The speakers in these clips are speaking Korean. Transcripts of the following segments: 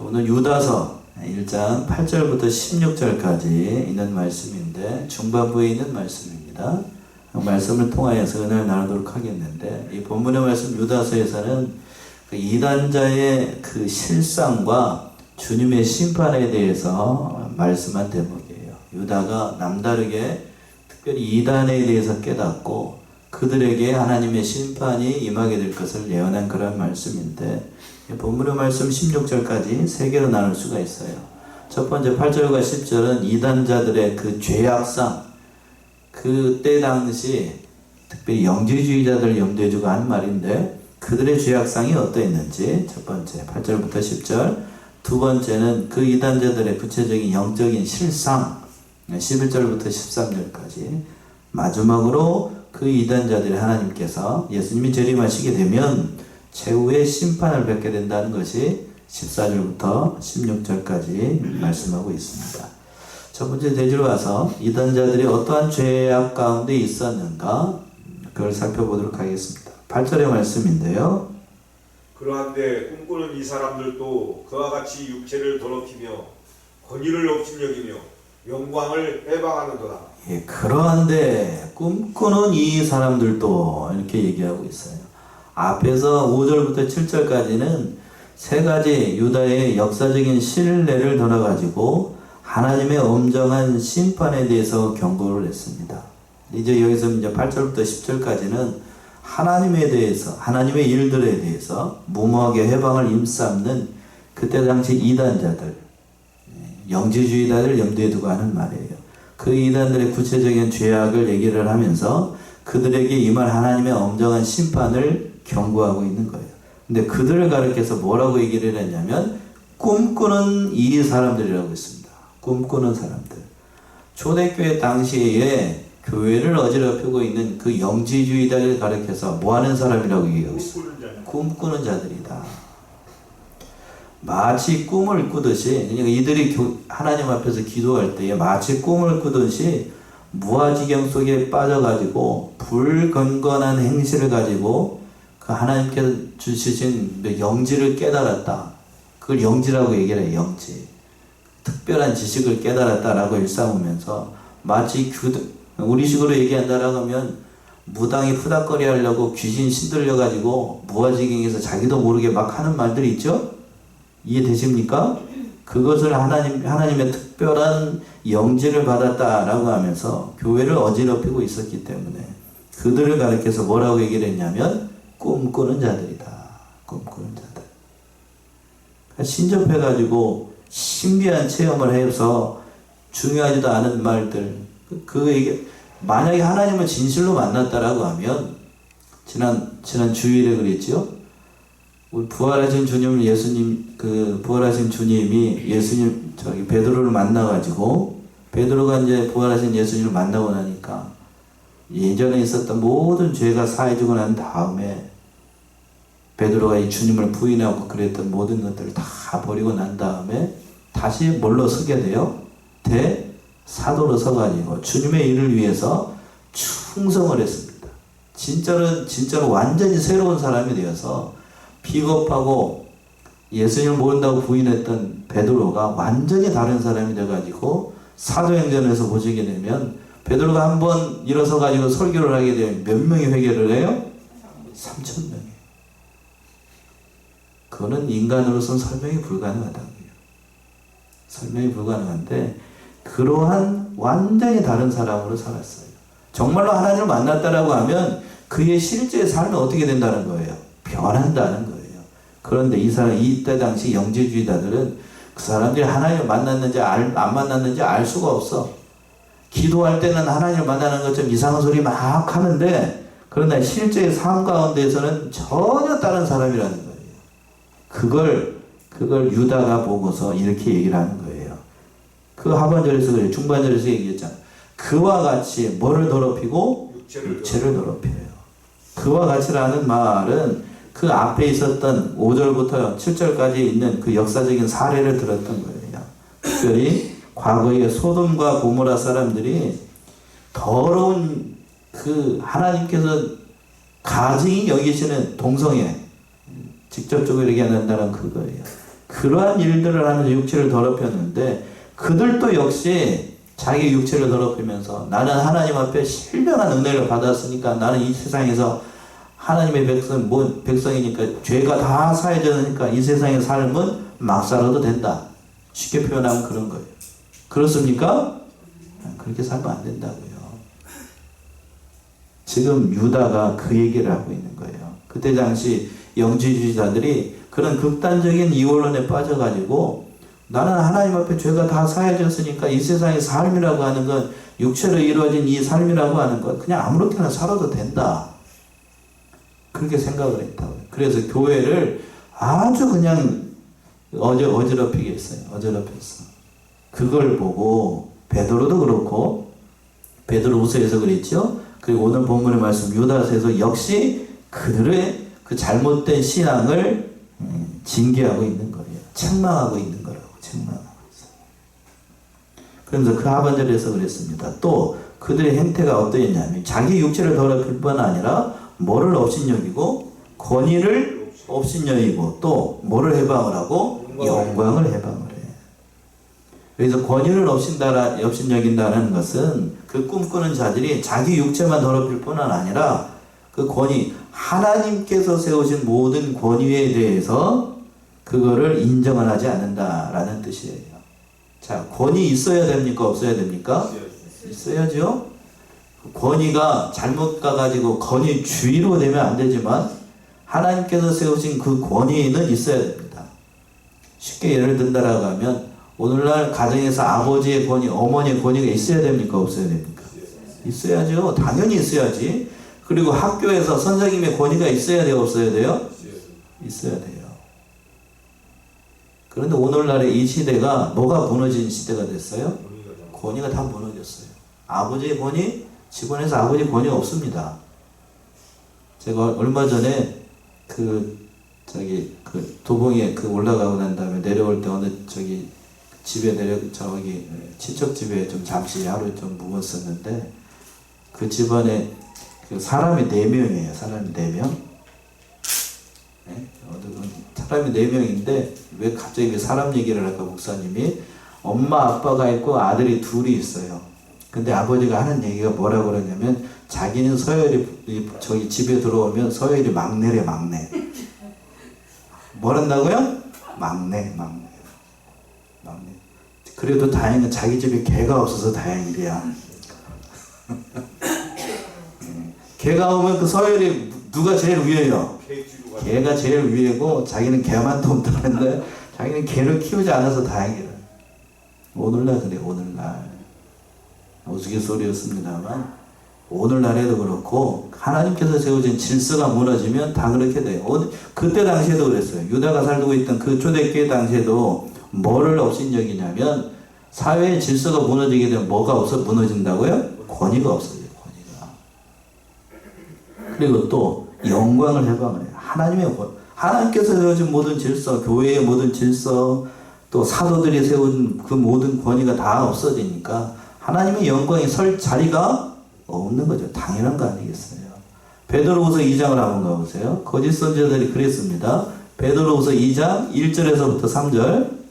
오늘 유다서 1장 8절부터 16절까지 있는 말씀인데 중반부에 있는 말씀입니다. 말씀을 통하여서 은혜를 나누도록 하겠는데, 이 본문의 말씀 유다서에서는 그 이단자의 그 실상과 주님의 심판에 대해서 말씀한 대목이에요. 유다가 남다르게 특별히 이단에 대해서 깨닫고 그들에게 하나님의 심판이 임하게 될 것을 예언한 그런 말씀인데, 본문의 말씀 16절까지 세 개로 나눌 수가 있어요. 첫 번째 8절과 10절은 이단자들의 그 죄악상, 그때 당시 특별히 영지주의자들을 염두에 두고 하는 말인데, 그들의 죄악상이 어떠했는지 첫 번째 8절부터 10절, 두 번째는 그 이단자들의 구체적인 영적인 실상 11절부터 13절까지, 마지막으로 그 이단자들의 하나님께서 예수님이 재림하시게 되면 최후의 심판을 받게 된다는 것이 14절부터 16절까지 말씀하고 있습니다. 첫 번째 대지로 와서 이단자들이 어떠한 죄악 가운데 있었는가, 그걸 살펴보도록 하겠습니다. 8절의 말씀인데요. 그러한데 꿈꾸는 이 사람들도 그와 같이 육체를 더럽히며 권위를 업신여기며 영광을 해방하는도다. 예, 그러한데 꿈꾸는 이 사람들도 이렇게 얘기하고 있어요. 앞에서 5절부터 7절까지는 세 가지 유다의 역사적인 신뢰를 들어가지고 하나님의 엄정한 심판에 대해서 경고를 했습니다. 이제 여기서 이제 8절부터 10절까지는 하나님에 대해서, 하나님의 일들에 대해서 무모하게 해방을 임삼는 그때 당시 이단자들, 영지주의자들 염두에 두고 하는 말이에요. 그 이단들의 구체적인 죄악을 얘기를 하면서 그들에게 임할 하나님의 엄정한 심판을 경고하고 있는 거예요. 근데 그들을 가리켜서 뭐라고 얘기를 했냐면 꿈꾸는 이 사람들이라고 했습니다. 꿈꾸는 사람들. 초대교회 당시에 교회를 어지럽히고 있는 그 영지주의자를 가리켜서 뭐하는 사람이라고 얘기하고 있어요? 꿈꾸는 자들이다. 마치 꿈을 꾸듯이, 그러니까 이들이 하나님 앞에서 기도할 때에 마치 꿈을 꾸듯이 무아지경 속에 빠져가지고 불건건한 행실을 가지고 그 하나님께서 주시신 영지를 깨달았다. 그걸 영지라고 얘기를 해요. 영지. 특별한 지식을 깨달았다라고 일삼으면서 마치 우리식으로 얘기한다라고 하면 무당이 푸닥거리 하려고 귀신 신들려가지고 무아지경에서 자기도 모르게 막 하는 말들이 있죠? 이해되십니까? 그것을 하나님의 특별한 영지를 받았다라고 하면서 교회를 어지럽히고 있었기 때문에 그들을 가리켜서 뭐라고 얘기를 했냐면 꿈꾸는 자들이다. 꿈꾸는 자들. 신접해가지고 신비한 체험을 해서 중요하지도 않은 말들, 만약에 하나님을 진실로 만났다라고 하면, 지난 주일에 그랬죠? 우리 부활하신 주님을 부활하신 주님이 베드로를 만나가지고, 베드로가 이제 부활하신 예수님을 만나고 나니까 예전에 있었던 모든 죄가 사해지고 난 다음에 베드로가 이 주님을 부인하고 그랬던 모든 것들을 다 버리고 난 다음에 다시 뭘로 서게 돼요? 대사도로 서가지고 주님의 일을 위해서 충성을 했습니다. 진짜로 완전히 새로운 사람이 되어서 비겁하고 예수님을 모른다고 부인했던 베드로가 완전히 다른 사람이 돼가지고 사도행전에서 보시게 되면 베드로가 한번 일어서가지고 설교를 하게 되면 몇 명이 회개를 해요? 3,000명이. 그거는 인간으로서는 설명이 불가능하다고요. 설명이 불가능한데 그러한 완전히 다른 사람으로 살았어요. 정말로 하나님을 만났다라고 하면 그의 실제 삶이 어떻게 된다는 거예요? 변한다는 거예요. 그런데 이때 당시 영지주의자들은 그 사람들이 하나님을 만났는지 안 만났는지 알 수가 없어. 기도할 때는 하나님을 만나는 것처럼 이상한 소리 막 하는데, 그러나 실제 삶 가운데에서는 전혀 다른 사람이라는 거예요. 그걸 유다가 보고서 이렇게 얘기를 하는 거예요. 그 하반절에서 그래요. 중반절에서 얘기했잖아. 그와 같이 뭐를 더럽히고? 육체를 더럽혀요. 그와 같이라는 말은 그 앞에 있었던 5절부터 7절까지 있는 그 역사적인 사례를 들었던 거예요. 특별히 과거의 소돔과 고모라 사람들이 더러운 그 하나님께서 가증히 여기시는 동성애, 직접적으로 얘기한다는 그거예요. 그러한 일들을 하면서 육체를 더럽혔는데 그들도 역시 자기 육체를 더럽히면서 나는 하나님 앞에 신령한 은혜를 받았으니까 나는 이 세상에서 하나님의 백성이니까 죄가 다 사해졌으니까 이 세상의 삶은 막 살아도 된다. 쉽게 표현하면 그런 거예요. 그렇습니까? 그렇게 살면 안 된다고요. 지금 유다가 그 얘기를 하고 있는 거예요. 그때 당시 영지주의자들이 그런 극단적인 이원론에 빠져가지고 나는 하나님 앞에 죄가 다 사해졌으니까 이 세상의 삶이라고 하는 건 육체로 이루어진 이 삶이라고 하는 건 그냥 아무렇게나 살아도 된다. 그렇게 생각을 했다고요. 그래서 교회를 아주 그냥 어지럽히게 했어요. 어지럽혔어. 그걸 보고 베드로도 그렇고 베드로후서에서 그랬죠. 그리고 오늘 본문의 말씀 유다서에서 역시 그들의 그 잘못된 신앙을 징계하고 있는 거예요. 책망하고 있는 거라고. 책망하고 있어요. 그러면서 그 하반절에서 그랬습니다. 또 그들의 행태가 어떠했냐면 자기 육체를 더럽힐 뿐 아니라 뭐를 업신여기고 권위를 업신여기고 또 뭐를 해방을 하고 영광을 해방을 해. 그래서 권위를 업신여긴다는 것은 그 꿈꾸는 자들이 자기 육체만 더럽힐 뿐 아니라 그 권위, 하나님께서 세우신 모든 권위에 대해서 그거를 인정을 하지 않는다라는 뜻이에요. 자, 권위 있어야 됩니까? 없어야 됩니까? 있어야죠. 권위가 잘못 가가지고 권위주의로 되면 안 되지만 하나님께서 세우신 그 권위는 있어야 됩니다. 쉽게 예를 든다라고 하면 오늘날 가정에서 아버지의 권위, 어머니의 권위가 있어야 됩니까? 없어야 됩니까? 있어야죠. 당연히 있어야지. 그리고 학교에서 선생님의 권위가 있어야 돼요? 없어야 돼요? 있어야 돼요. 그런데 오늘날의 이 시대가 뭐가 무너진 시대가 됐어요? 권위가 다 무너졌어요. 아버지의 권위? 직원에서 아버지 권위 없습니다. 제가 얼마 전에 도봉에 올라가고 난 다음에 내려올 때 어느 집에 친척 집에 좀 잠시 하루 좀 묵었었는데 그 집안에 사람이 4명이에요. 사람이 4명. 네? 사람이 4명인데 왜 갑자기 사람 얘기를 할까 목사님이 엄마 아빠가 있고 아들이 2이 있어요. 근데 아버지가 하는 얘기가 뭐라고 그러냐면 자기는 서열이 집에 들어오면 서열이 막내래 막내. 뭐란다고요? 막내. 그래도 다행히 자기 집에 개가 없어서 다행이래야. 개가 오면 그 서열이 누가 제일 위에요? 개가 제일 위에고 자기는 개만 돕다는데 자기는 개를 키우지 않아서 다행이래. 오늘날 그래. 오늘날 우스갯소리였습니다만 오늘날에도 그렇고 하나님께서 세우신 질서가 무너지면 다 그렇게 돼요. 그때 당시에도 그랬어요. 유다가 살고 있던 그 초대교회 당시에도 뭐를 업신여기냐면 사회의 질서가 무너지게 되면 뭐가 무너진다고요? 권위가 없어져요. 권위가. 그리고 또 영광을 해방을 해요. 하나님께서 세우신 모든 질서, 교회의 모든 질서, 또 사도들이 세운 그 모든 권위가 다 없어지니까 하나님의 영광이 설 자리가 없는 거죠. 당연한 거 아니겠어요. 베드로후서 2장을 한번 가보세요. 거짓 선지자들이 그랬습니다. 베드로후서 2장 1절에서부터 3절.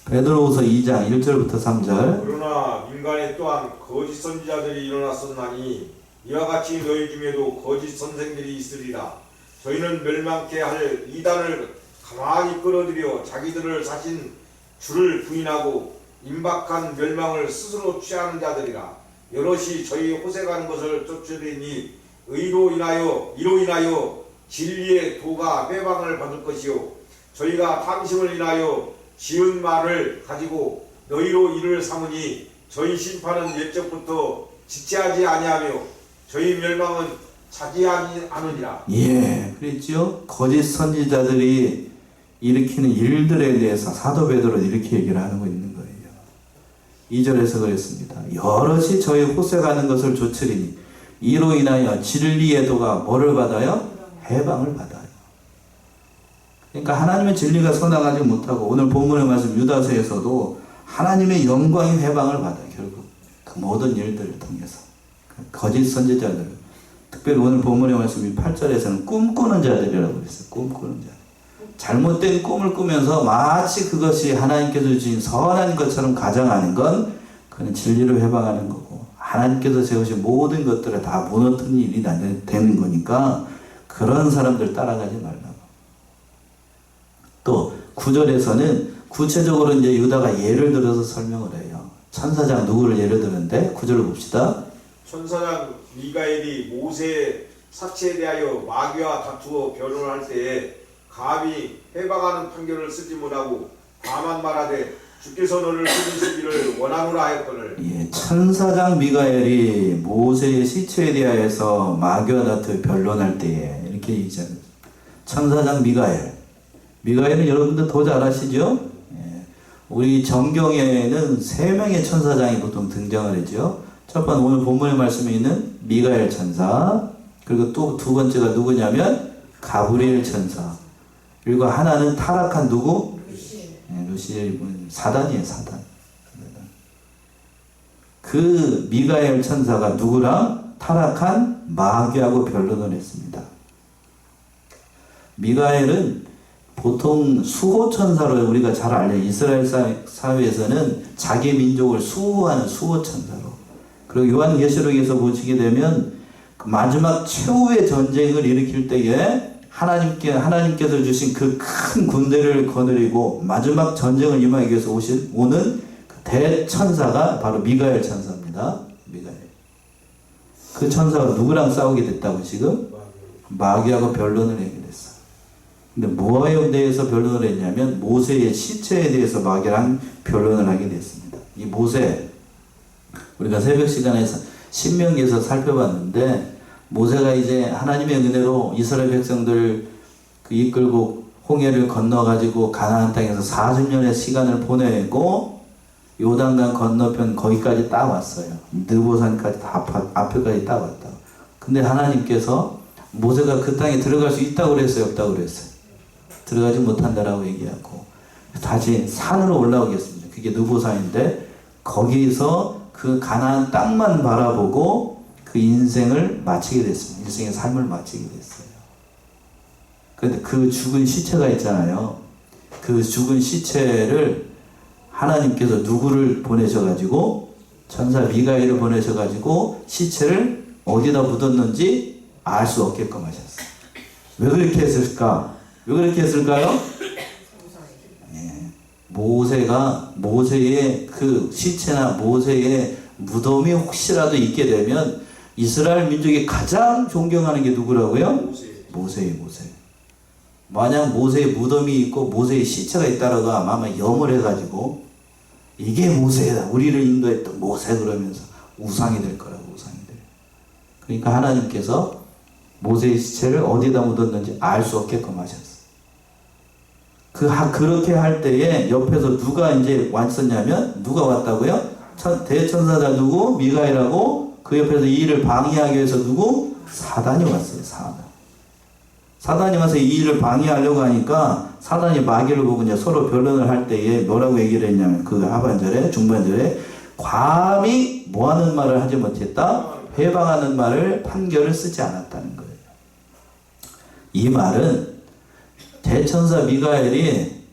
베드로후서 2장 1절부터 3절. 그러나 민간에 또한 거짓 선지자들이 일어났었나니 이와 같이 너희 중에도 거짓 선생들이 있으리라. 저희는 멸망케 할 이단을 가만히 끌어들여 자기들을 사신 주를 부인하고 임박한 멸망을 스스로 취하는 자들이라. 여럿이 저희 호색하는 것을 쫓으리니 이로 인하여 진리의 도가 빼방을 받을 것이요 저희가 탐심을 인하여 지은 말을 가지고 너희로 이를 삼으니 저희 심판은 옛적부터 지체하지 아니하며 저희 멸망은 차지하지 않으니라. 예, 그랬죠. 거짓 선지자들이 일으키는 일들에 대해서 사도 베드로는 이렇게 얘기를 하고 있는 거예요. 2절에서 그랬습니다. 여럿이 저희 호색하는 것을 좇으리니 이로 인하여 진리의 도가 뭐를 받아요? 해방을 받아요. 그러니까 하나님의 진리가 서나가지 못하고 오늘 본문의 말씀 유다서에서도 하나님의 영광의 해방을 받아요. 결국 그 모든 일들을 통해서 거짓 선지자들, 특별히 오늘 본문의 말씀 8절에서는 꿈꾸는 자들이라고 그랬어요. 꿈꾸는 자. 잘못된 꿈을 꾸면서 마치 그것이 하나님께서 주신 선한 것처럼 가정하는 건 그는 진리를 회방하는 거고, 하나님께서 세우신 모든 것들을 다 무너뜨리는 일이 되는 거니까 그런 사람들 따라가지 말라고. 또 9절에서는 구체적으로 이제 유다가 예를 들어서 설명을 해요. 천사장 누구를 예를 드는데 9절을 봅시다. 천사장 미가엘이 모세의 사체에 대하여 마귀와 다투어 변론할 때에 감히 해방하는 판결을 쓰지 못하고 다만 말하되 주께서 너를 끊으시기를 원하노라 하였거늘. 예, 천사장 미가엘이 모세의 시체에 대하여서 마귀와 다투어 변론할 때에 이렇게 얘기하죠. 천사장 미가엘은 여러분들 더 잘 아시죠? 예, 우리 정경에는 3명의 천사장이 보통 등장을 하죠. 첫 번째 오늘 본문의 말씀에 있는 미가엘 천사, 그리고 또 두 번째가 누구냐면 가브리엘 천사, 그리고 하나는 타락한 누구? 루시엘, 사단이에요. 사단. 그 미가엘 천사가 누구랑? 타락한 마귀하고 변론을 했습니다. 미가엘은 보통 수호 천사로 우리가 잘 알려요. 이스라엘 사회에서는 자기 민족을 수호하는 수호 천사로. 그리고 요한계시록에서 보시게 되면 그 마지막 최후의 전쟁을 일으킬 때에 하나님께서 주신 그 큰 군대를 거느리고 마지막 전쟁을 임하기 위해서 오는 그 대천사가 바로 미가엘 천사입니다. 미가엘. 그 천사가 누구랑 싸우게 됐다고 지금? 마귀하고 변론을 하게 됐어. 근데 뭐에 대해서 변론을 했냐면 모세의 시체에 대해서 마귀랑 변론을 하게 됐습니다. 이 모세, 우리가 새벽 시간에 신명기에서 살펴봤는데 모세가 이제 하나님의 은혜로 이스라엘 백성들 이끌고 홍해를 건너가지고 가나안 땅에서 40년의 시간을 보내고 요단강 건너편 거기까지 딱 왔어요. 느보산까지 다 앞에까지 딱 왔다. 근데 하나님께서 모세가 그 땅에 들어갈 수 있다고 그랬어요? 없다고 그랬어요? 들어가지 못한다라고 얘기하고 다시 산으로 올라오겠습니다. 그게 느보산인데 거기서 그 가나안 땅만 바라보고 그 인생을 마치게 됐습니다. 인생의 삶을 마치게 됐어요. 그런데 그 죽은 시체가 있잖아요. 그 죽은 시체를 하나님께서 누구를 보내셔가지고 천사 미가엘을 보내셔가지고 시체를 어디다 묻었는지 알 수 없게끔 하셨어요. 왜 그렇게 했을까? 왜 그렇게 했을까요? 예. 모세의 그 시체나 모세의 무덤이 혹시라도 있게 되면 이스라엘 민족이 가장 존경하는 게 누구라고요? 모세. 만약 모세의 무덤이 있고 모세의 시체가 있다라고 아마 염을 해가지고 이게 모세다, 우리를 인도했던 모세 그러면서 우상이 될 거라고. 우상이 될. 그러니까 하나님께서 모세의 시체를 어디다 묻었는지 알 수 없게끔 하셨어요. 그렇게 할 때에 옆에서 누가 이제 왔었냐면 누가 왔다고요? 대천사자 누구? 미가엘하고 그 옆에서 이 일을 방해하기 위해서 누구? 사단이 왔어요. 사단이 와서 이 일을 방해하려고 하니까 사단이 마귀를 보고 이제 서로 변론을 할 때에 뭐라고 얘기를 했냐면 그 하반절에 중반절에 감히 뭐하는 말을 하지 못했다? 회방하는 말을 판결을 쓰지 않았다는 거예요. 이 말은 대천사 미가엘이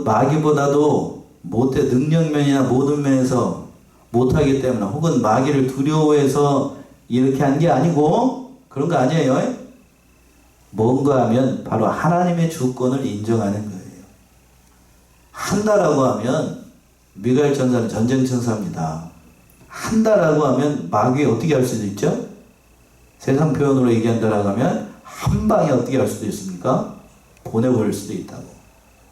마귀보다도 못해 능력면이나 모든 면에서 못하기 때문에 혹은 마귀를 두려워해서 이렇게 한 게 아니고 그런 거 아니에요. 뭔가 하면 바로 하나님의 주권을 인정하는 거예요. 한다라고 하면 미가엘 천사는 전쟁 천사입니다. 한다라고 하면 마귀 어떻게 할 수도 있죠? 세상 표현으로 얘기한다라고 하면 한 방에 어떻게 할 수도 있습니까? 보내버릴 수도 있다고.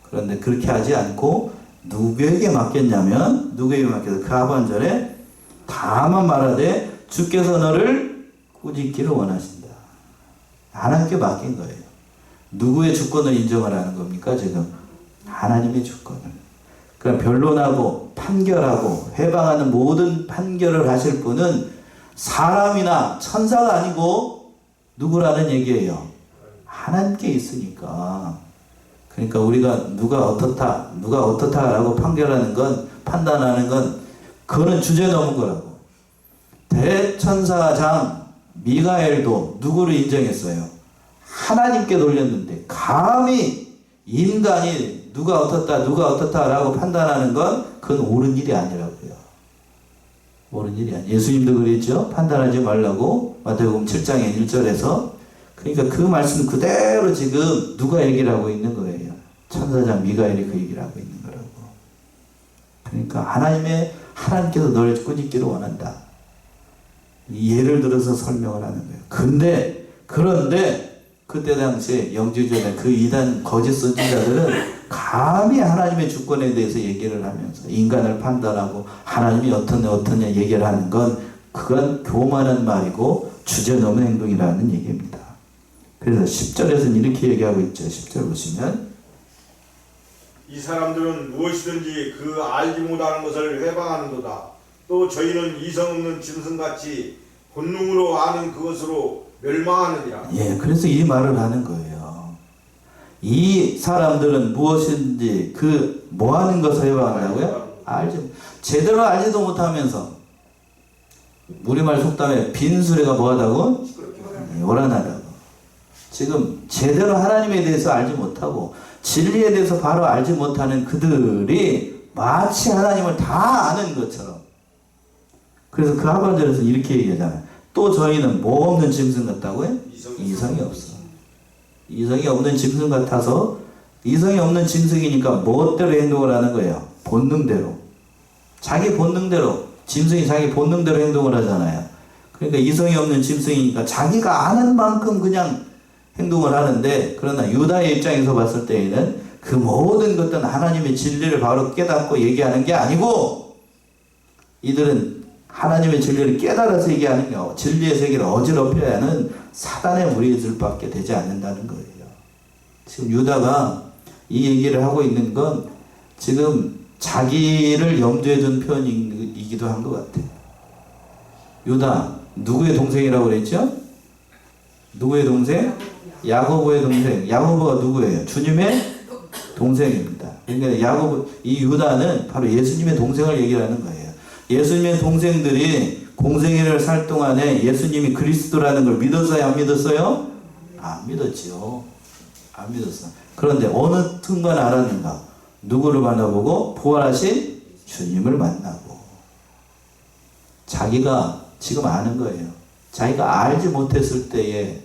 그런데 그렇게 하지 않고 누구에게 맡겼냐면 누구에게 맡겨서 그 하반절에 다만 말하되 주께서 너를 꾸짖기를 원하신다. 하나님께 맡긴 거예요. 누구의 주권을 인정하라는 겁니까? 지금 하나님의 주권을. 그러니까 변론하고 판결하고 회방하는 모든 판결을 하실 분은 사람이나 천사가 아니고 누구라는 얘기예요? 하나님께 있으니까. 그러니까 우리가 누가 어떻다라고 판결하는 건, 판단하는 건 그거는 주제 넘은 거라고. 대천사장 미가엘도 누구를 인정했어요? 하나님께 돌렸는데 감히 인간이 누가 어떻다라고 판단하는 건 그건 옳은 일이 아니라고요. 옳은 일이 아니에요. 예수님도 그랬죠. 판단하지 말라고 마태복음 7장의 1절에서. 그러니까 그 말씀 그대로 지금 누가 얘기를 하고 있는 거예요. 천사장 미가엘이 그 얘기를 하고 있는 거라고. 그러니까 하나님께서 너를 꾸짖기를 원한다. 예를 들어서 설명을 하는 거예요. 그런데 그때 당시에 영주주의 그 이단 거짓 선지자들은 감히 하나님의 주권에 대해서 얘기를 하면서 인간을 판단하고 하나님이 어떠냐 얘기를 하는 건 그건 교만한 말이고 주제넘은 행동이라는 얘기입니다. 그래서 10절에서는 이렇게 얘기하고 있죠. 10절 보시면 이 사람들은 무엇이든지 그 알지 못하는 것을 회방하는도다. 또 저희는 이성 없는 짐승같이 본능으로 아는 그것으로 멸망하느니라. 예, 그래서 이 말을 하는 거예요. 이 사람들은 무엇인지 뭐 하는 것을 회방한다고요? 제대로 알지도 못하면서 우리말 속담에 빈수레가 뭐하다고? 요란하다고. 지금 제대로 하나님에 대해서 알지 못하고 진리에 대해서 바로 알지 못하는 그들이 마치 하나님을 다 아는 것처럼. 그래서 그 하반절에서 이렇게 얘기하잖아요. 또 저희는 뭐 없는 짐승 같다고요? 이성이 없어. 이성이 없는 짐승 같아서 이성이 없는 짐승이니까 멋대로 행동을 하는 거예요. 본능대로. 자기 본능대로. 짐승이 자기 본능대로 행동을 하잖아요. 그러니까 이성이 없는 짐승이니까 자기가 아는 만큼 그냥 행동을 하는데, 그러나 유다의 입장에서 봤을 때에는 그 모든 것들은 하나님의 진리를 바로 깨닫고 얘기하는 게 아니고 이들은 하나님의 진리를 깨달아서 얘기하는 게 진리의 세계를 어지럽혀야 하는 사단의 무리들밖에 되지 않는다는 거예요. 지금 유다가 이 얘기를 하고 있는 건 지금 자기를 염두에 둔 표현이기도 한 것 같아요. 유다 누구의 동생이라고 그랬죠? 누구의 동생? 야고보의 동생. 야고보가 누구예요? 주님의 동생입니다. 그러니까 이 유다는 바로 예수님의 동생을 얘기하는 거예요. 예수님의 동생들이 공생애를 살 동안에 예수님이 그리스도라는 걸 믿었어요? 안 믿었어요? 안 믿었지요. 안 믿었어. 그런데 어느 순간 알았는가? 누구를 만나보고? 부활하신 주님을 만나고. 자기가 지금 아는 거예요. 자기가 알지 못했을 때에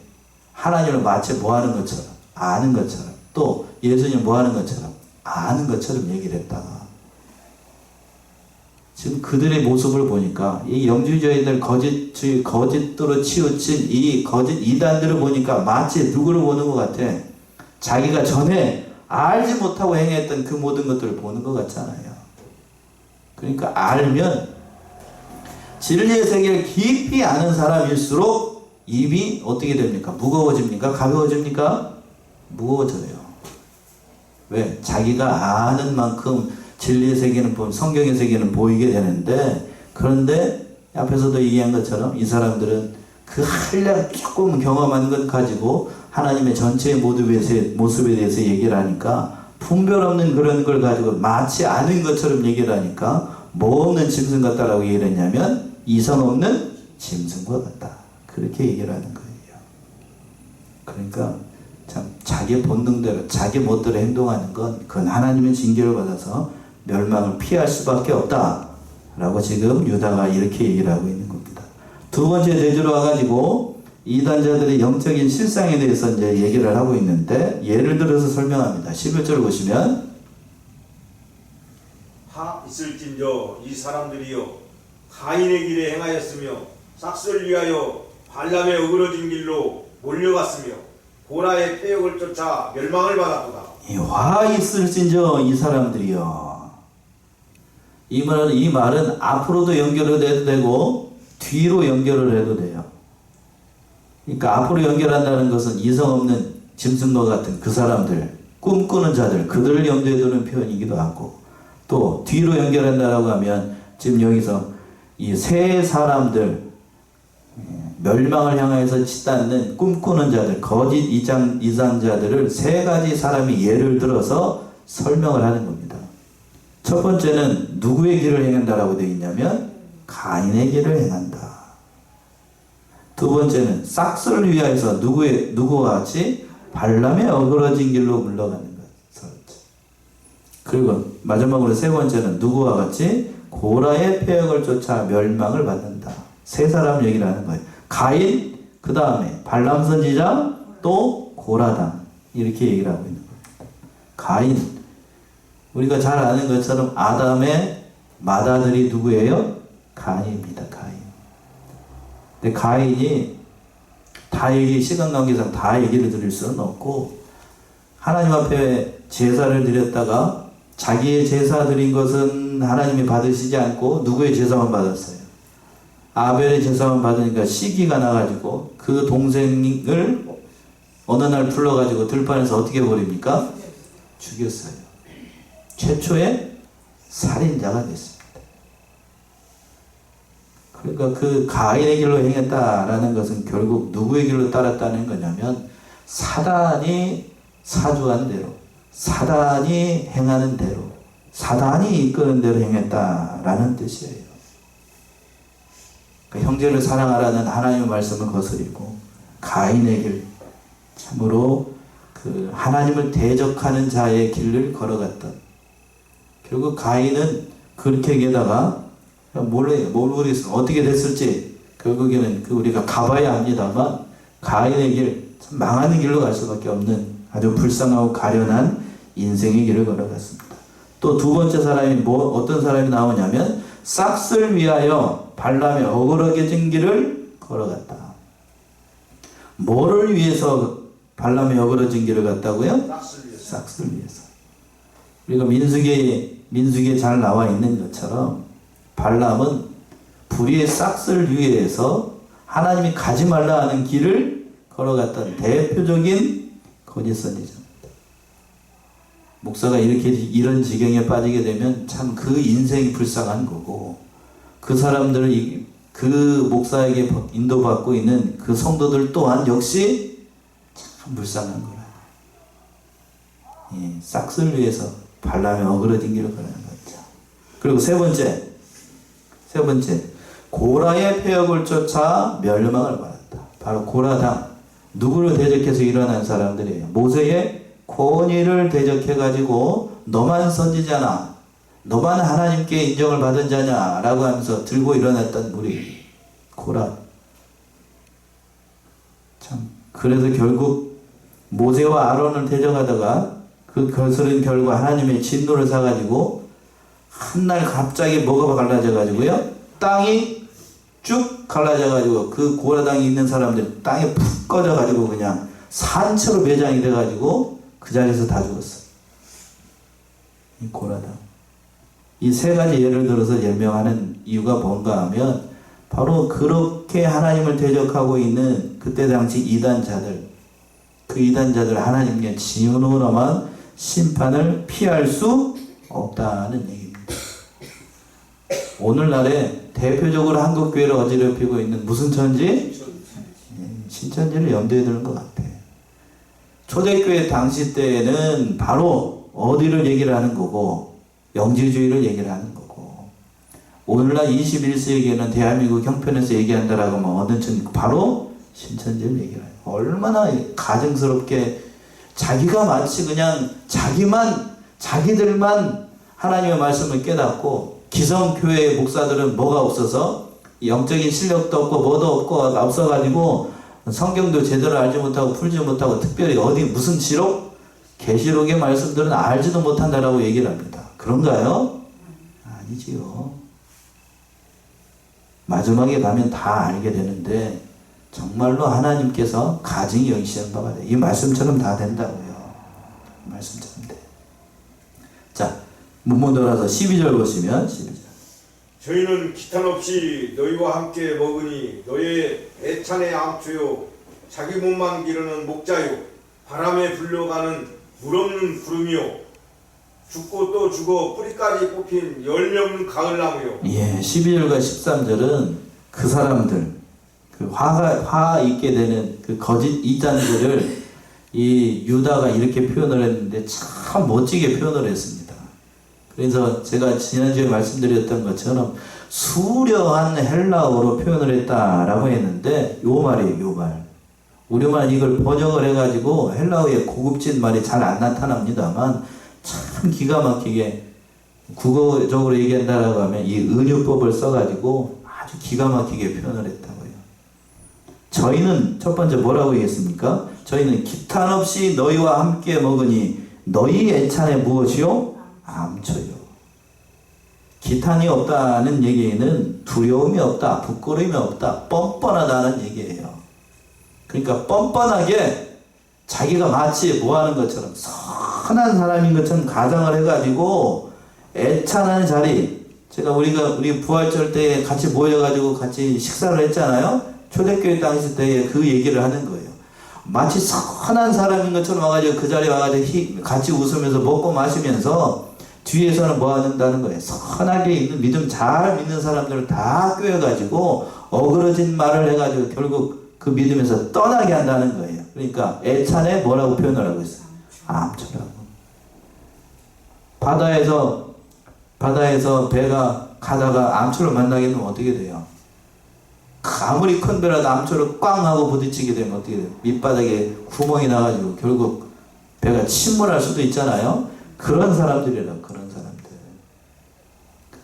하나님을 마치 뭐 하는 것처럼, 아는 것처럼, 또 예수님 뭐 하는 것처럼, 아는 것처럼 얘기를 했다가 지금 그들의 모습을 보니까 이 영주주의들 거짓으로 치우친 이 거짓 이단들을 보니까 마치 누구를 보는 것 같아. 자기가 전에 알지 못하고 행했던 그 모든 것들을 보는 것 같잖아요. 그러니까 알면 진리의 세계를 깊이 아는 사람일수록 입이 어떻게 됩니까? 무거워집니까? 가벼워집니까? 무거워져요. 왜? 자기가 아는 만큼 진리의 세계는, 성경의 세계는 보이게 되는데, 그런데 앞에서도 얘기한 것처럼 이 사람들은 그 한량 조금 경험한 것 가지고 하나님의 전체의 모습에 대해서 얘기를 하니까 분별 없는 그런 걸 가지고 마치 아는 것처럼 얘기를 하니까 뭐 없는 짐승 같다라고 얘기를 했냐면 이성 없는 짐승과 같다. 그렇게 얘기를 하는 거예요. 그러니까 참 자기 본능대로 자기 멋대로 행동하는 건 그건 하나님의 징계를 받아서 멸망을 피할 수밖에 없다라고 지금 유다가 이렇게 얘기를 하고 있는 겁니다. 두 번째 대조로 와가지고 이단자들의 영적인 실상에 대해서 이제 얘기를 하고 있는데 예를 들어서 설명합니다. 11절 보시면 하 있을진저 이 사람들이여 가인의 길에 행하였으며 삭슬 위하여 발람의 어그러진 길로 몰려갔으며 고라의 폐역을 쫓아 멸망을 받았도다. 화 있을진저 이 사람들이여. 이 말은 앞으로도 연결을 해도 되고 뒤로 연결을 해도 돼요. 그러니까 앞으로 연결한다는 것은 이성 없는 짐승과 같은 그 사람들, 꿈꾸는 자들, 그들을 염두에 두는 표현이기도 하고, 또 뒤로 연결한다라고 하면 지금 여기서 이 세 사람들, 멸망을 향해서 치닫는 꿈꾸는 자들, 거짓 이상자들을 세 가지 사람이 예를 들어서 설명을 하는 겁니다. 첫 번째는 누구의 길을 행한다라고 되어 있냐면 가인의 길을 행한다. 두 번째는 싹스를 위하여서 누구와 같이 발람의 어그러진 길로 물러가는 것. 그리고 마지막으로 세 번째는 누구와 같이 고라의 폐역을 쫓아 멸망을 받는다. 세 사람 얘기를 하는 거예요. 가인, 그 다음에 발람 선지자, 또 고라당. 이렇게 얘기를 하고 있는 겁니다. 가인, 우리가 잘 아는 것처럼 아담의 맏아들이 누구예요? 가인입니다. 가인. 근데 가인이 다 시간 관계상 다 얘기를 드릴 수는 없고, 하나님 앞에 제사를 드렸다가 자기의 제사 드린 것은 하나님이 받으시지 않고 누구의 제사만 받았어요? 아벨의 제사만 받으니까 시기가 나가지고 그 동생을 어느 날 불러가지고 들판에서 어떻게 버립니까? 죽였어요. 최초의 살인자가 됐습니다. 그러니까 그 가인의 길로 행했다라는 것은 결국 누구의 길로 따랐다는 거냐면 사단이 사주한 대로, 사단이 행하는 대로, 사단이 이끄는 대로 행했다라는 뜻이에요. 그러니까 형제를 사랑하라는 하나님의 말씀을 거스리고 가인의 길, 참으로 그 하나님을 대적하는 자의 길을 걸어갔던, 결국 가인은 그렇게 게다가 모르겠어요. 어떻게 됐을지 결국에는 우리가 가봐야 합니다만 가인의 길, 참 망하는 길로 갈 수밖에 없는 아주 불쌍하고 가련한 인생의 길을 걸어갔습니다. 또 두 번째 사람이 어떤 사람이 나오냐면 싹스를 위하여 발람의 어그러진 길을 걸어갔다. 뭐를 위해서 발람의 어그러진 길을 갔다고요? 싹스를 위해서. 우리가 민수기에 잘 나와 있는 것처럼 발람은 불의의 싹스를 위해서 하나님이 가지 말라 하는 길을 걸어갔던 대표적인 거짓 선지자입니다. 목사가 이런 지경에 빠지게 되면 참 그 인생이 불쌍한 거고, 그 사람들을 그 목사에게 인도받고 있는 그 성도들 또한 역시 참 불쌍한 거라. 예, 싹스를 위해서 발람의 어그러진 길을 걸어가는 거죠. 그리고 세 번째 고라의 폐역을 쫓아 멸망을 받았다. 바로 고라당. 누구를 대적해서 일어난 사람들이에요? 모세의 권위를 대적해가지고 너만 선지자나, 너만 하나님께 인정을 받은 자냐 라고 하면서 들고 일어났던 무리 고라. 참, 그래서 결국 모세와 아론을 대적하다가 그 거스른 결과 하나님의 진노를 사가지고 한날 갑자기 뭐가 갈라져가지고요, 땅이 쭉 갈라져가지고 그 고라당에 있는 사람들 땅에 푹 꺼져가지고 그냥 산채로 매장이 돼가지고 그 자리에서 다 죽었어. 이 고라당. 이 세 가지 예를 들어서 설명하는 이유가 뭔가 하면 바로 그렇게 하나님을 대적하고 있는 그때 당시 이단자들, 그 이단자들 하나님께 진노로만 심판을 피할 수 없다는 얘기입니다. 오늘날에 대표적으로 한국교회를 어지럽히고 있는 무슨 천지? 신천지를 염두에 두는 것 같아. 초대교회 당시 때에는 바로 어디를 얘기를 하는 거고, 영지주의를 얘기를 하는 거고, 오늘날 21세기에는 대한민국 형편에서 얘기한다라고 하면 어느 천, 바로 신천지를 얘기를 해요. 얼마나 가증스럽게 자기가 마치 그냥 자기들만 하나님의 말씀을 깨닫고, 기성교회의 목사들은 뭐가 없어서 영적인 실력도 없고 뭐도 없고 없어가지고 성경도 제대로 알지 못하고 풀지 못하고 특별히 어디 무슨 지록? 계시록의 말씀들은 알지도 못한다라고 얘기를 합니다. 그런가요? 아니지요. 마지막에 가면 다 알게 되는데 정말로 하나님께서 가증히 여기시는 바가 돼요. 이 말씀처럼 다 된다고요. 말씀처럼 돼. 자, 문문 돌아서 12절 보시면 12절. 저희는 기탄 없이 너희와 함께 먹으니 너희의 애찬의 암초요 자기 몸만 기르는 목자요 바람에 불려가는 물 없는 구름이요 죽고 또 죽어 뿌리까지 뽑힌 열매 없는 가을나무요. 예, 12절과 13절은 그 사람들, 그 화 있게 되는 그 거짓 이단들을 이 유다가 이렇게 표현을 했는데 참 멋지게 표현을 했습니다. 그래서 제가 지난주에 말씀드렸던 것처럼 수려한 헬라어로 표현을 했다라고 했는데 요 말이에요. 요 말. 우리만 이걸 번역을 해가지고 헬라어의 고급진 말이 잘 안 나타납니다만 참 기가 막히게 국어적으로 얘기한다라고 하면 이 은유법을 써가지고 아주 기가 막히게 표현을 했다고요. 저희는 첫 번째 뭐라고 얘기했습니까? 저희는 기탄 없이 너희와 함께 먹으니 너희 애찬에 무엇이요? 암초요. 기탄이 없다는 얘기는 두려움이 없다, 부끄러움이 없다, 뻔뻔하다는 얘기예요. 그러니까 뻔뻔하게 자기가 마치 뭐 하는 것처럼 선한 사람인 것처럼 가장을 해가지고 애찬하는 자리, 우리 부활절 때 같이 모여가지고 같이 식사를 했잖아요. 초대교회 당시 때에 그 얘기를 하는 거예요. 마치 선한 사람인 것처럼 와가지고 그 자리에 와가지고 같이 웃으면서 먹고 마시면서 뒤에서는 뭐 한다는 거예요. 선하게 있는 믿음 잘 믿는 사람들을 다 꿰어가지고 어그러진 말을 해가지고 결국 그 믿음에서 떠나게 한다는 거예요. 그러니까 애찬에 뭐라고 표현을 하고 있어요? 암초라고. 바다에서 배가 가다가 암초를 만나게 되면 어떻게 돼요? 아무리 큰 배라도 암초를 꽝 하고 부딪히게 되면 어떻게 돼요? 밑바닥에 구멍이 나가지고 결국 배가 침몰할 수도 있잖아요. 그런 사람들이라고. 그런 사람들.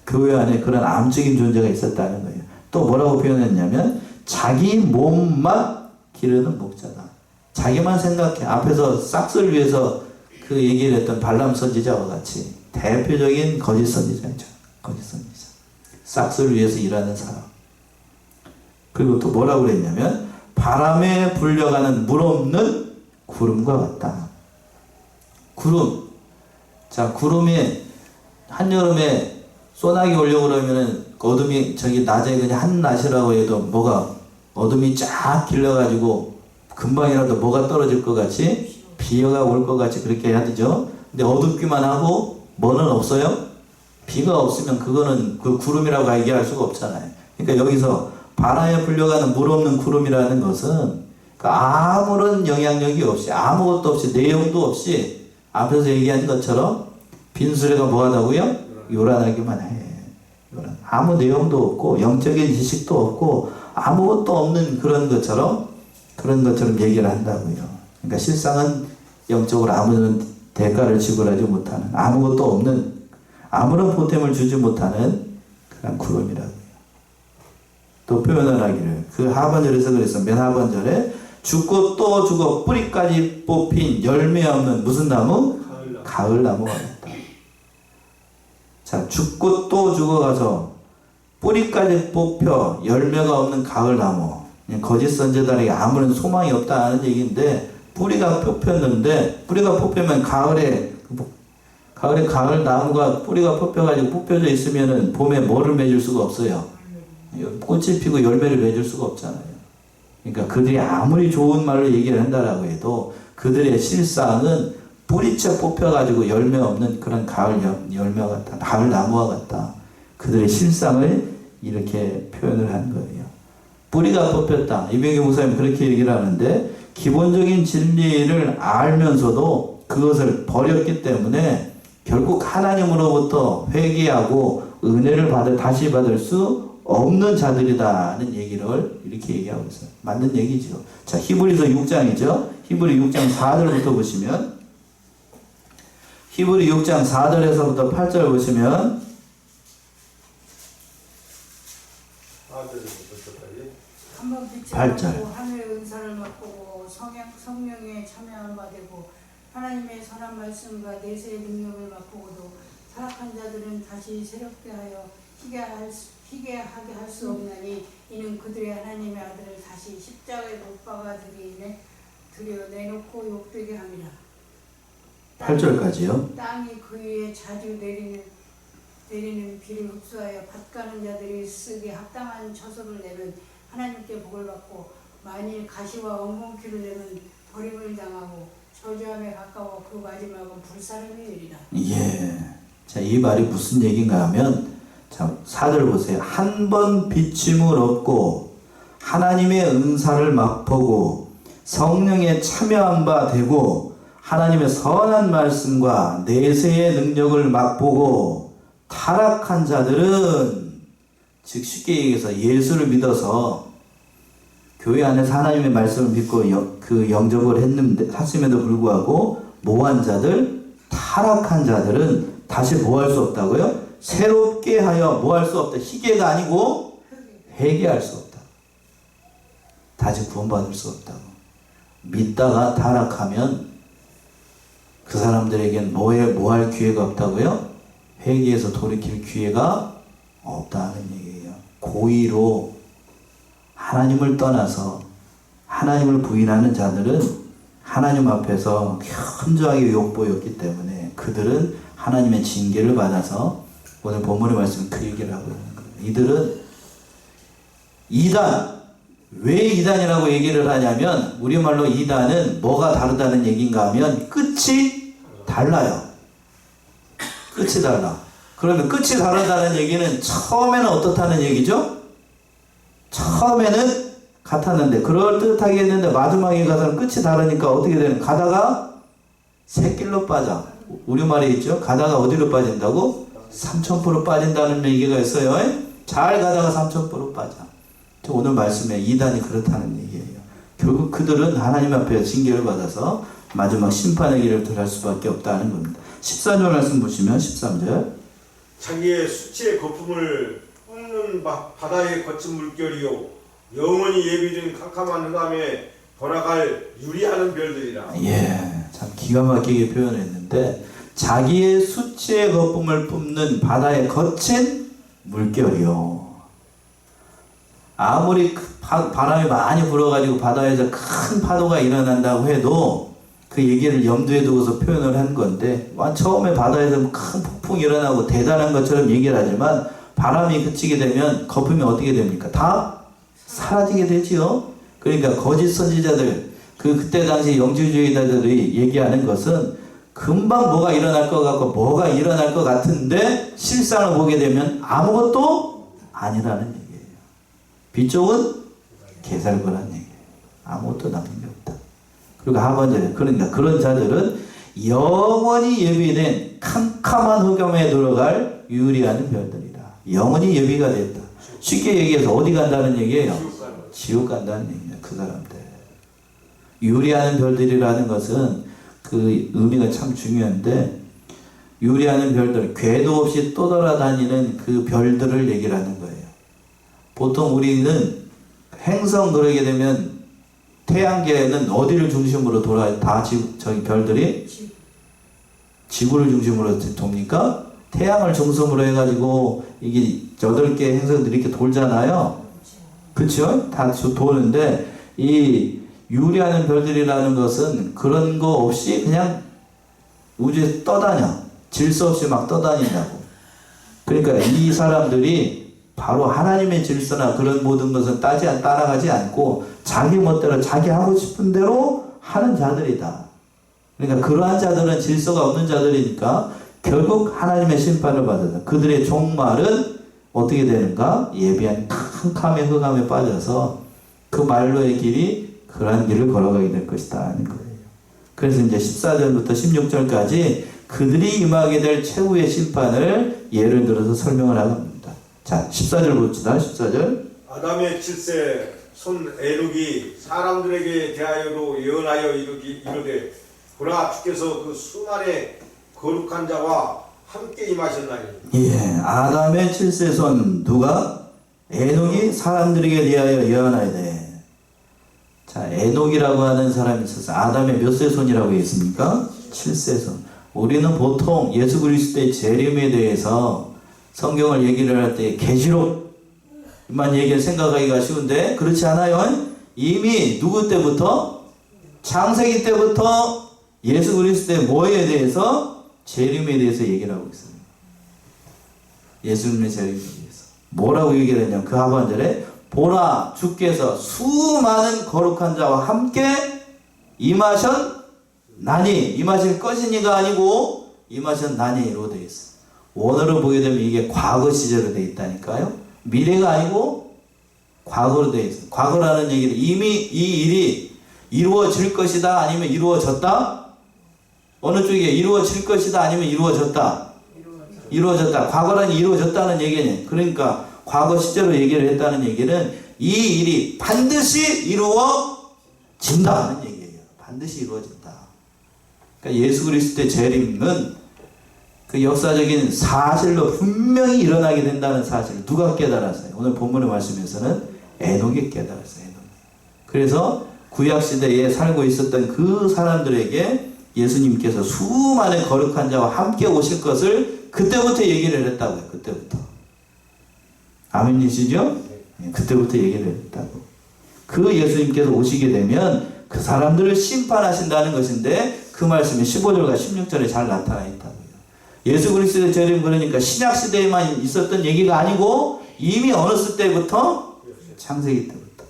교회 안에 그런 암적인 존재가 있었다는 거예요. 또 뭐라고 표현했냐면 자기 몸만 기르는 목자다. 자기만 생각해. 앞에서 싹스를 위해서 그 얘기를 했던 발람 선지자와 같이 대표적인 거짓 선지자죠. 거짓 선지자. 싹스를 위해서 일하는 사람. 그리고 또 뭐라고 그랬냐면 바람에 불려가는 물 없는 구름과 같다. 구름. 자, 구름이 한여름에 소나기 오려고 그러면은 어둠이 낮에 그냥 한낮이라고 해도 뭐가 어둠이 쫙 길러가지고 금방이라도 뭐가 떨어질 것 같이 비가 올 것 같이 그렇게 해야 되죠. 근데 어둡기만 하고 뭐는 없어요? 비가 없으면 그거는 그 구름이라고 얘기할 수가 없잖아요. 그러니까 여기서 바람에 불려가는 물 없는 구름이라는 것은 아무런 영향력이 없이 아무것도 없이 내용도 없이 앞에서 얘기한 것처럼 빈수레가 뭐하다고요? 요란하기만 해. 아무 내용도 없고 영적인 지식도 없고 아무것도 없는 그런 것처럼 얘기를 한다고요. 그러니까 실상은 영적으로 아무런 대가를 지불하지 못하는 아무것도 없는 아무런 보탬을 주지 못하는 그런 구름이라고요. 또 표현을 하기를 그 하반절에서 그랬어. 맨 하반절에 죽고 또 죽어 뿌리까지 뽑힌 열매 없는 무슨 나무? 가을나무가 같다. 자, 죽고 또 죽어가서 뿌리까지 뽑혀 열매가 없는 가을나무. 거짓 선지자들에게 아무런 소망이 없다는 얘기인데 뿌리가 뽑혔는데 뿌리가 뽑히면 가을에 가을나무가 뿌리가 뽑혀가지고 뽑혀져 있으면은 봄에 뭐를 맺을 수가 없어요. 꽃이 피고 열매를 맺을 수가 없잖아요. 그러니까 그들이 아무리 좋은 말로 얘기를 한다라고 해도 그들의 실상은 뿌리채 뽑혀가지고 열매 없는 그런 가을 열매와 같다. 가을 나무와 같다. 그들의 실상을 이렇게 표현을 한 거예요. 뿌리가 뽑혔다. 이병규 목사님 그렇게 얘기를 하는데 기본적인 진리를 알면서도 그것을 버렸기 때문에 결국 하나님으로부터 회개하고 은혜를 다시 받을 수 없는 자들이다는 얘기를 이렇게 얘기하고 있어요. 맞는 얘기죠. 자, 히브리서 6장이죠. 히브리 6장 4절부터 보시면 히브리 6장 4절에서부터 8절 보시면 8절 하늘의 은사를 맛보고 성령에 참여한 바 되고 하나님의 선한 말씀과 내세의 능력을 맛보고도 타락한 자들은 다시 새롭게 하여 희게하게 할 수 없나니 이는 그들의 하나님의 아들을 다시 십자가에 못 박아 들여 내놓고 욕되게 함이라. 8절까지요. 땅이 그 위에 자주 내리는 비를 흡수하여 밭가는 자들이 쓰기 합당한 처소를 내면 하나님께 복을 받고 만일 가시와 엉겅퀴를 내면 버림을 당하고 저주함에 가까워 그 마지막은 불사름이 되리라. 예. 자, 이 말이 무슨 얘기인가 하면 자, 4절 보세요. 한 번 비침을 얻고 하나님의 은사를 맛보고 성령에 참여한 바 되고 하나님의 선한 말씀과 내세의 능력을 맛보고 타락한 자들은 즉 쉽게 얘기해서 예수를 믿어서 교회 안에서 하나님의 말씀을 믿고 그 영접을 했음에도 불구하고 뭐한 자들, 타락한 자들은 다시 뭐 할 수 없다고요? 새롭게 하여 뭐 할 수 없다. 희게가 아니고 회개할 수 없다. 다시 구원받을 수 없다고. 믿다가 타락하면 그 사람들에겐 뭐 할 기회가 없다고요? 회개해서 돌이킬 기회가 없다는 얘기예요. 고의로 하나님을 떠나서 하나님을 부인하는 자들은 하나님 앞에서 현저하게 욕보였기 때문에 그들은 하나님의 징계를 받아서 오늘 본문의 말씀은 그 얘기를 하고 있는 거예요. 이들은 이단, 왜 이단이라고 얘기를 하냐면 우리말로 이단은 뭐가 다르다는 얘기인가 하면 끝이 달라요. 끝이 달라. 그러면 끝이 다르다는 얘기는 처음에는 어떻다는 얘기죠? 처음에는 같았는데 그럴듯하게 했는데 마지막에 가서는 끝이 다르니까 어떻게 되는? 가다가 새길로 빠져. 우리말에 있죠? 가다가 어디로 빠진다고? 삼천포로 빠진다는 얘기가 있어요. 잘 가다가 삼천포로 빠져. 오늘 말씀에 이단이 그렇다는 얘기예요. 결국 그들은 하나님 앞에 징계를 받아서 마지막 심판의 길을 들어갈 수밖에 없다는 겁니다. 14절 말씀 보시면 13절 자기의 수치의 거품을 뿜는 바다의 거친 물결이요 영원히 예비된 캄캄한 흑암에 돌아갈 유리하는 별들이라. 예, 참 기가 막히게 표현했는데 자기의 수치의 거품을 뿜는 바다의 거친 물결이요. 아무리 바람이 많이 불어가지고 바다에서 큰 파도가 일어난다고 해도 그 얘기를 염두에 두고서 표현을 한 건데 처음에 바다에서 큰 폭풍이 일어나고 대단한 것처럼 얘기를 하지만 바람이 그치게 되면 거품이 어떻게 됩니까? 다 사라지게 되지요. 그러니까 거짓 선지자들 그때 당시 영주주의자들이 얘기하는 것은 금방 뭐가 일어날 것 같고 뭐가 일어날 것 같은데 실상을 보게 되면 아무것도 아니라는 얘기예요. 뒤쪽은 개살거란 얘기예요. 아무것도 남는 게 없다. 그리고 하반절에 그러니까 그런 자들은 영원히 예비된 캄캄한 흑암에 들어갈 유리하는 별들이라. 영원히 예비가 됐다. 쉽게 얘기해서 어디 간다는 얘기예요? 지옥 간다는 얘기예요. 그 사람들. 유리하는 별들이라는 것은 그 의미가 참 중요한데 유리하는 별들, 궤도 없이 떠돌아다니는 그 별들을 얘기를 하는 거예요. 보통 우리는 행성 그러게 되면 태양계는 어디를 중심으로 돌아요? 다 저기 별들이 지구를 중심으로 돕니까? 태양을 중심으로 해가지고 이게 8개 행성들이 이렇게 돌잖아요. 그쵸? 다 도는데 이 유리하는 별들이라는 것은 그런 거 없이 그냥 우주에 떠다녀. 질서 없이 막 떠다닌다고. 그러니까 이 사람들이 바로 하나님의 질서나 그런 모든 것은 따라가지 않고 자기 멋대로 자기 하고 싶은 대로 하는 자들이다. 그러니까 그러한 자들은 질서가 없는 자들이니까 결국 하나님의 심판을 받아서 그들의 종말은 어떻게 되는가? 예비한 캄캄의 흑암에 빠져서 그 말로의 길이 그러한 길을 걸어가게 될 것이다 하는 거예요. 그래서 이제 14절부터 16절까지 그들이 임하게 될 최후의 심판을 예를 들어서 설명을 하고 있습니다. 자, 14절 봅시다. 14절. 아담의 7세 손 에녹이 사람들에게 대하여도 예언하여 이르되 보라 주께서 그 수만의 거룩한 자와 함께 임하셨나니. 예, 아담의 7세 손 누가? 에녹이 사람들에게 대하여 예언하되. 자, 에녹이라고 하는 사람이 있었어요. 아담의 몇 세 손이라고 했습니까? 7세 손. 우리는 보통 예수 그리스도의 재림에 대해서 성경을 얘기를 할 때 계시록만 얘기를 생각하기가 쉬운데 그렇지 않아요. 이미 누구 때부터? 창세기 때부터 예수 그리스도의 뭐에 대해서? 재림에 대해서 얘기를 하고 있어요. 예수님의 재림에 대해서. 뭐라고 얘기를 했냐면 그 하반절에 보라 주께서 수많은 거룩한 자와 함께 임하셨나니. 임하실 것이니가 아니고 임하셨나니로 되어 있어요. 원어로 보게 되면 이게 과거 시제로 되어 있다니까요. 미래가 아니고 과거로 되어 있어요. 과거라는 얘기는 이미 이 일이 이루어질 것이다 아니면 이루어졌다? 어느 쪽에 이루어질 것이다 아니면 이루어졌다? 이루어졌다. 과거라는 이루어졌다는 얘기네. 그러니까 과거 시제로 얘기를 했다는 얘기는 이 일이 반드시 이루어진다는 얘기예요. 반드시 이루어진다. 그러니까 예수 그리스도의 재림은 그 역사적인 사실로 분명히 일어나게 된다는 사실을 누가 깨달았어요? 오늘 본문의 말씀에서는 에녹이 깨달았어요. 에녹. 그래서 구약시대에 살고 있었던 그 사람들에게 예수님께서 수많은 거룩한 자와 함께 오실 것을 그때부터 얘기를 했다고요. 그때부터. 아멘이시죠? 그때부터 얘기를 했다고. 그 예수님께서 오시게 되면 그 사람들을 심판하신다는 것인데 그 말씀이 15절과 16절에 잘 나타나 있다고요. 예수 그리스도의 재림, 그러니까 신약 시대에만 있었던 얘기가 아니고 이미 어느 때부터? 창세기 때부터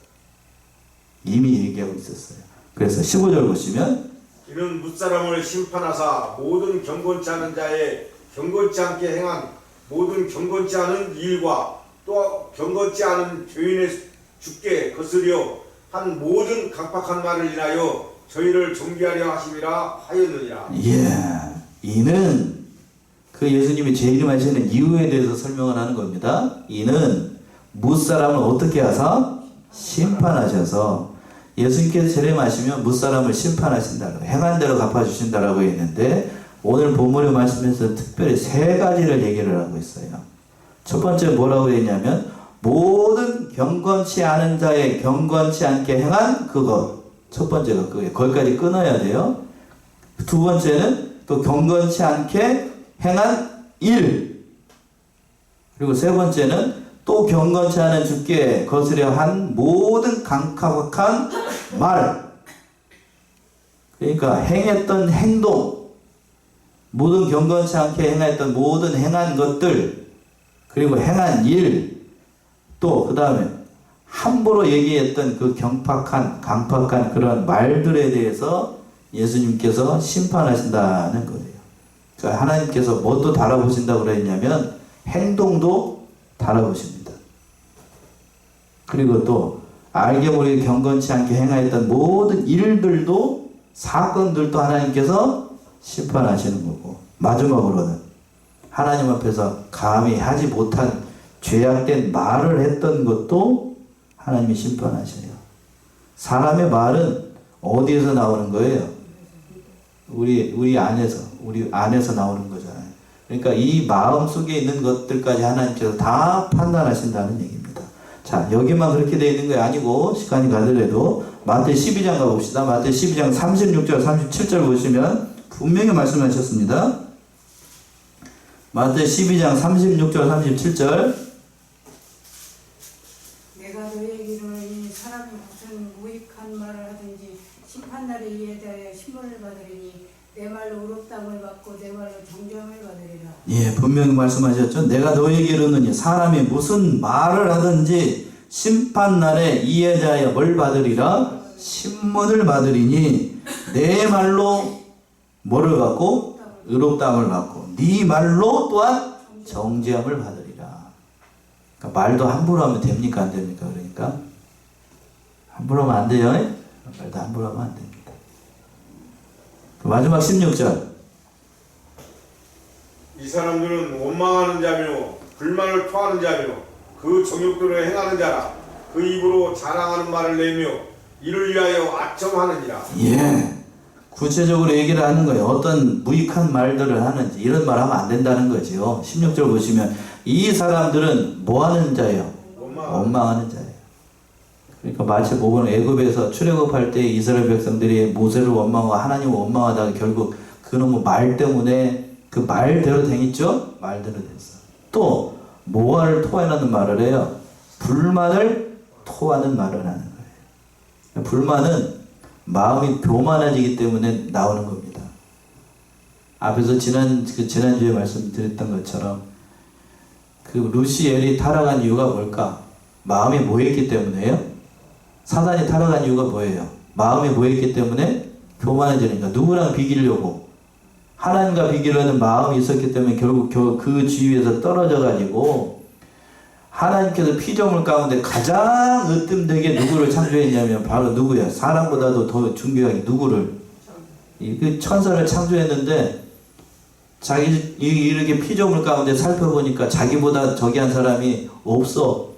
이미 얘기하고 있었어요. 그래서 15절 보시면 이는 뭇사람을 심판하사 모든 경건치 않은 자의 경건치 않게 행한 모든 경건치 않은 일과 또 경건치 않은 죄인의 죽게 거스려 한 모든 강팍한 말을 인하여 저희를 정죄하려 하심이라 하였느니라. 이는 그 예수님이 재림하시는 이유에 대해서 설명을 하는 겁니다. 이는 무사람을 어떻게 하사? 심판하셔서 예수님께서 재림하시면 무사람을 심판하신다고 행한 대로 갚아주신다라고 했는데 오늘 본문의 말씀에서 특별히 세 가지를 얘기를 하고 있어요. 첫 번째 뭐라고 했냐면 모든 경건치 않은 자의 경건치 않게 행한 그것. 첫 번째가 그거예요. 거기까지 끊어야 돼요. 두 번째는 또 경건치 않게 행한 일. 그리고 세 번째는 또 경건치 않은 주께 거스려 한 모든 강팍한 말. 그러니까 행했던 행동, 모든 경건치 않게 행했던 모든 행한 것들, 그리고 행한 일, 또 그 다음에 함부로 얘기했던 그 강팍한 그런 말들에 대해서 예수님께서 심판하신다는 거예요. 그러니까 하나님께서 뭣도 달아보신다고 그랬냐면 행동도 달아보십니다. 그리고 또 알게 모르게 경건치 않게 행하였던 모든 일들도 사건들도 하나님께서 심판하시는 거고, 마지막으로는 하나님 앞에서 감히 하지 못한 죄악된 말을 했던 것도 하나님이 심판하셔요. 사람의 말은 어디에서 나오는 거예요? 우리 안에서 나오는 거잖아요. 그러니까 이 마음 속에 있는 것들까지 하나님께서 다 판단하신다는 얘기입니다. 자, 여기만 그렇게 되어 있는 게 아니고 시간이 가더라도 마태 12장 가봅시다. 마태 12장 36절 37절 보시면 분명히 말씀하셨습니다. 마태 12장 36절 37절 내가 너희에게 이르노니 사람이 무슨 무익한 말을 하든지 심판날에 이에 대하여 신문을 받으리니 내 말로 의롭다함을 받고 내 말로 정죄함을 받으리라. 예, 분명히 말씀하셨죠. 내가 너에게 이르노니 사람이 무슨 말을 하든지 심판날에 이에 대하여 뭘 받으리라? 신문을 받으리니 내 말로 뭐를 받고? 의롭다함을 받고 네 말로 또한 정죄함을 받으리라. 그러니까 말도 함부로 하면 됩니까? 안 됩니까? 그러니까 함부로 하면 안 돼요. 말도 함부로 하면 안 됩니다. 마지막 16절 이 사람들은 원망하는 자며 불만을 토하는 자며 그 정욕대로 행하는 자라. 그 입으로 자랑하는 말을 내며 이를 위하여 아첨하느니라. 예, 구체적으로 얘기를 하는 거예요. 어떤 무익한 말들을 하는지 이런 말 하면 안 된다는 거죠. 16절 보시면 이 사람들은 뭐 하는 자예요? 원망하는 자예요. 그러니까 마치 보면 애굽에서 출애굽할 때 이스라엘 백성들이 모세를 원망하고 하나님을 원망하다가 결국 그놈의 말 때문에 그 말대로 댕했죠? 말대로 됐어. 또 모아를 토해내는 말을 해요. 불만을 토하는 말을 하는 거예요. 불만은 마음이 교만해지기 때문에 나오는 겁니다. 앞에서 지난주에 말씀드렸던 것처럼 그 루시엘이 타락한 이유가 뭘까? 마음이 뭐했기 때문에요? 사단이 타락한 이유가 뭐예요? 마음이 뭐했기 때문에? 교만해지니까. 누구랑 비기려고? 하나님과 비기려는 마음이 있었기 때문에 결국 그 지위에서 떨어져가지고 하나님께서 피조물 가운데 가장 으뜸되게 누구를 창조했냐면 바로 누구야? 사람보다도 더 중요하게 누구를? 그 천사를 창조했는데 자기 이렇게 피조물 가운데 살펴보니까 자기보다 저기 한 사람이 없어.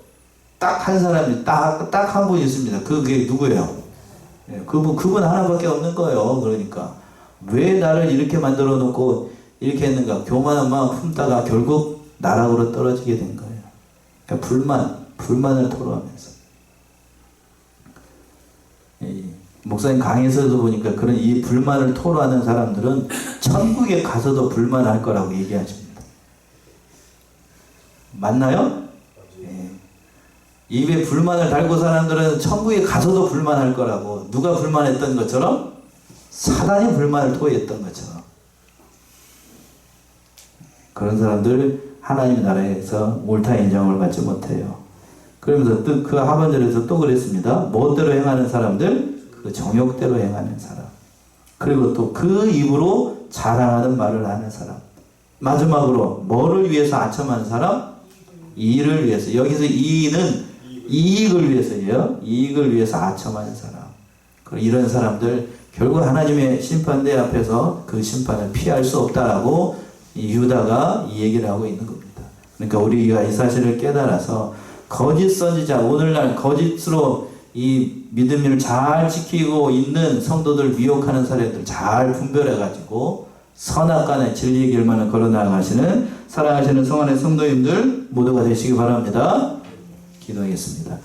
딱 한 사람이 딱 한 분 있습니다. 그게 누구예요? 예, 그분 하나밖에 없는 거예요. 그러니까 왜 나를 이렇게 만들어 놓고 이렇게 했는가? 교만한 마음 품다가 결국 나락으로 떨어지게 된 거예요. 그러니까 불만을 토로하면서. 목사님 강의에서도 보니까 그런 이 불만을 토로하는 사람들은 천국에 가서도 불만할 거라고 얘기하십니다. 맞나요? 예. 입에 불만을 달고 사람들은 천국에 가서도 불만할 거라고. 누가 불만했던 것처럼? 사단이 불만을 토했던 것처럼. 그런 사람들 하나님의 나라에서 옳다 인정을 받지 못해요. 그러면서 또 그 하반절에서 또 그랬습니다. 멋대로 행하는 사람들, 그 정욕대로 행하는 사람. 그리고 또 그 입으로 자랑하는 말을 하는 사람. 마지막으로 뭐를 위해서 아첨하는 사람? 이를 위해서. 여기서 이는 이익을 위해서예요. 이익을 위해서 아첨하는 사람. 이런 사람들 결국 하나님의 심판대 앞에서 그 심판을 피할 수 없다라고 이 유다가 이 얘기를 하고 있는 겁니다. 그러니까 우리가 이 사실을 깨달아서 거짓 선지자, 오늘날 거짓으로 이 믿음을 잘 지키고 있는 성도들 미혹하는 사례들 잘 분별해가지고 선악간에 진리의 길만을 걸어나가시는 사랑하시는 성안의 성도님들 모두가 되시기 바랍니다. 기도하겠습니다.